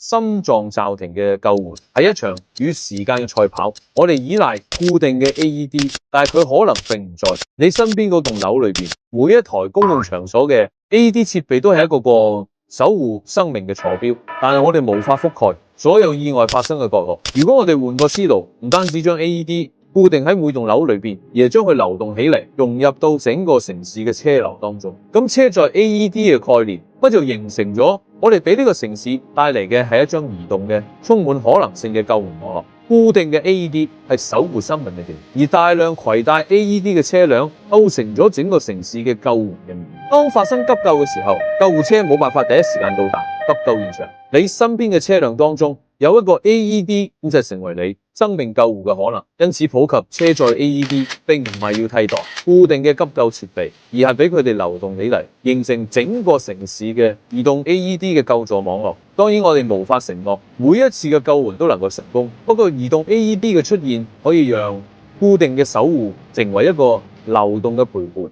心臟驟停嘅救援係一場與時間嘅賽跑，我哋依賴固定嘅 AED， 但係佢可能並唔在你身邊嗰棟樓裏邊。每一台公共場所嘅 AED 設備都係一個守護生命嘅坐標，但係我哋無法覆蓋所有意外發生嘅角落。如果我哋換個思路，唔單止將 AED 固定喺每棟樓裏邊，而係將佢流動起嚟，融入到整個城市嘅車流當中。咁車載 AED 嘅概念，不就形成咗我哋俾呢個城市帶嚟嘅係一張移動嘅、充滿可能性嘅救援網絡。固定嘅 AED 係守護生命嘅嘢，而大量攜帶 AED 嘅車輛構成咗整個城市嘅救援嘅面。當發生急救嘅時候，救護車冇辦法第一時間到達急救現場，你身邊嘅車輛當中有一個 AED， 咁就成為你生命救護嘅可能。因此，普及車載 AED 並唔係要替代固定嘅急救設備，而係俾佢哋流動起嚟，形成整個城市嘅移動 AED 嘅救助網絡。當然，我哋無法承諾每一次嘅救援都能夠成功，不過移動 AED 嘅出現可以讓固定嘅守護成為一個流動嘅陪伴。